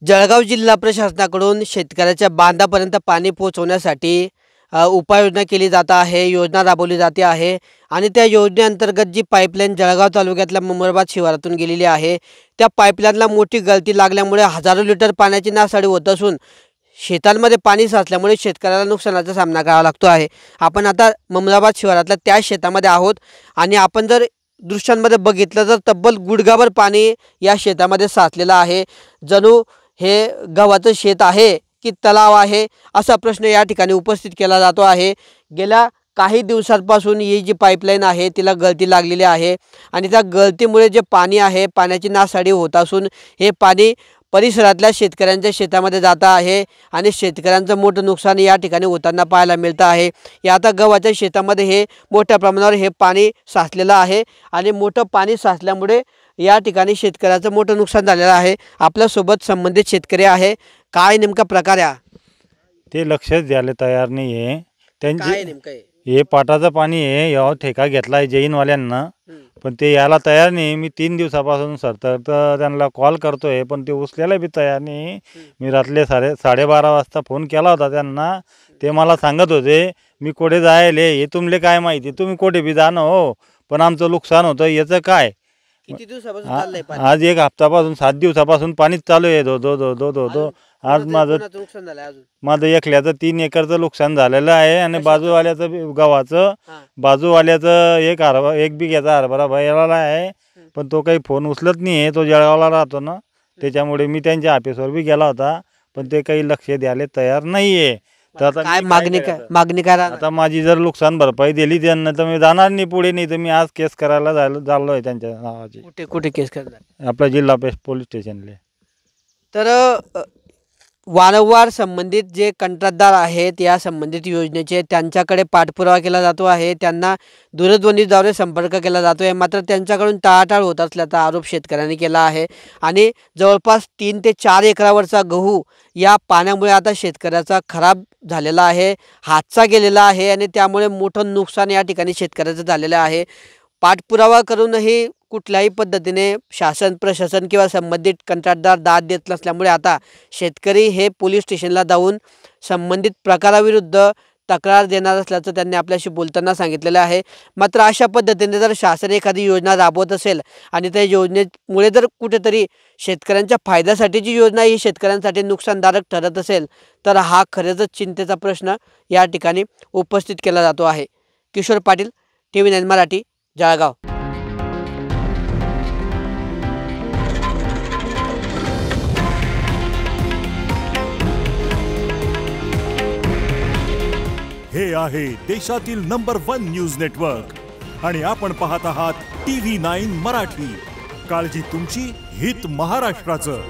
जळगाव जिल्हा प्रशासनाकडून शेतकऱ्याच्या बांधापर्यंत पाणी पोहोचवण्यासाठी उपाययोजना केली जात आहे, योजना राबवली जाते आहे आणि त्या योजनेअंतर्गत जी पाईपलाईन जळगाव तालुक्यातल्या मुमरबाद शिवारातून गेलेली आहे, त्या पाईपलाईनला मोठी गळती लागल्यामुळे हजारो लिटर पाण्याची नासाडी होत असून शेतांमध्ये पाणी साचल्यामुळे शेतकऱ्याला नुकसानाचा सामना करावा लागतो आहे। आपण आता मुमरबाद शिवारातल्या त्या शेतामध्ये आहोत आणि आपण जर दृश्यांमध्ये बघितलं तर तब्बल गुडघाभर पाणी या शेतामध्ये साचलेलं आहे। जणू हे गव्हाचं शेत आहे की तलाव आहे असा प्रश्न या ठिकाणी उपस्थित केला जातो आहे। गेल्या काही दिवसांपासून ही जी पाईपलाईन आहे तिला गळती लागलेली आहे आणि त्या गळतीमुळे जे पाणी आहे पाण्याची नासाडी होत असून हे पाणी परिसरातल्या शेतकऱ्यांच्या शेतामध्ये जात आहे आणि शेतकऱ्यांचं मोठं नुकसान या ठिकाणी होताना पाहायला मिळतं आहे। या आता गव्हाच्या शेतामध्ये हे मोठ्या प्रमाणावर हे पाणी साचलेलं आहे आणि मोठं पाणी साचल्यामुळे या ठिकाणी शेतकऱ्याचं मोठं नुकसान झालेलं आहे। आपल्यासोबत संबंधित शेतकरी आहे, काय नेमका प्रकार आहे? ते लक्षच द्यायला तयार नाही आहे काय त्यांचे। नेमकं आहे? हे पाटाचं पाणी आहे, यावर ठेका घेतलाय जैनवाल्यांना, पण ते यायला तयार नाही। मी 3 दिवसापासून सतत त्यांना कॉल करतोय पण ते उचलायला बी तयार नाही। मी रात्री 12:30 वाजता फोन केला होता त्यांना, ते मला सांगत होते मी कोठे जायले, हे तुमले काय माहिती, तुम्ही कोठे बी जा ना हो, पण आमचं नुकसान होतं याचं काय। किती दिवसापासून चाललंय पाणी? आज 1 हप्तापासून 7 दिवसापासून पाणीच चालू आहे। दो आज नुकसान झालंय अजून? माझं एकल्याचं 3 एकरचं नुकसान झालेलं आहे आणि बाजूवाल्याचं गव्हाचं, बाजूवाल्याचं 1 बिघ्याचा हरभरा भरलेला आहे, पण तो काही फोन उचलत नाही आहे। तो जळगावला राहतो ना, त्याच्यामुळे मी त्यांच्या ऑफिसवर बी गेला होता पण ते काही लक्ष द्यायला तयार नाही आहे। तर आता काय मागणी काय राहणार? आता माझी जर नुकसान भरपाई दिली त्यांना तर मी जाणार नाही पुढे, नाही तर मी आज केस करायला चाललो आहे त्यांच्या नावाची। कुठे केस करणार? आपल्या जिल्हा पोलीस स्टेशनला। तर वारंवार संबंधित जे कंत्राटदार आहेत या संबंधित योजनेचे त्यांच्याकडे पाठपुरावा केला जातो आहे, त्यांना दूरध्वनीद्वारे संपर्क केला जातो आहे, मात्र त्यांच्याकडून टाळाटाळ होत असल्याचा आरोप शेतकऱ्यांनी केला आहे आणि जवळपास 3 ते 4 एकरावरचा गहू या पाण्यामुळे आता शेतकऱ्याचा खराब झालेला आहे, हातचा गेलेला आहे आणि त्यामुळे मोठं नुकसान या ठिकाणी शेतकऱ्याचं झालेलं आहे। पाठपुरावा करूनही कुठल्याही पद्धतीने शासन प्रशासन किंवा संबंधित कंत्राटदार दाद देत नसल्यामुळे आता शेतकरी हे पोलीस स्टेशनला जाऊन संबंधित प्रकाराविरुद्ध तक्रार देणार असल्याचं त्यांनी आपल्याशी बोलताना सांगितलेलं आहे। मात्र अशा पद्धतीने जर शासन एखादी योजना राबवत असेल आणि त्या योजनेमुळे जर कुठेतरी शेतकऱ्यांच्या फायद्यासाठी जी योजना ही शेतकऱ्यांसाठी नुकसानदायक ठरत असेल तर हा खरंच चिंतेचा प्रश्न या ठिकाणी उपस्थित केला जातो आहे। किशोर पाटील, TV9 मराठी, जळगाव। हे आहे देशातील नंबर 1 न्यूज नेटवर्क आणि आपण पाहत आहात TV9 मराठी। काळजी तुमची, हित महाराष्ट्राचं।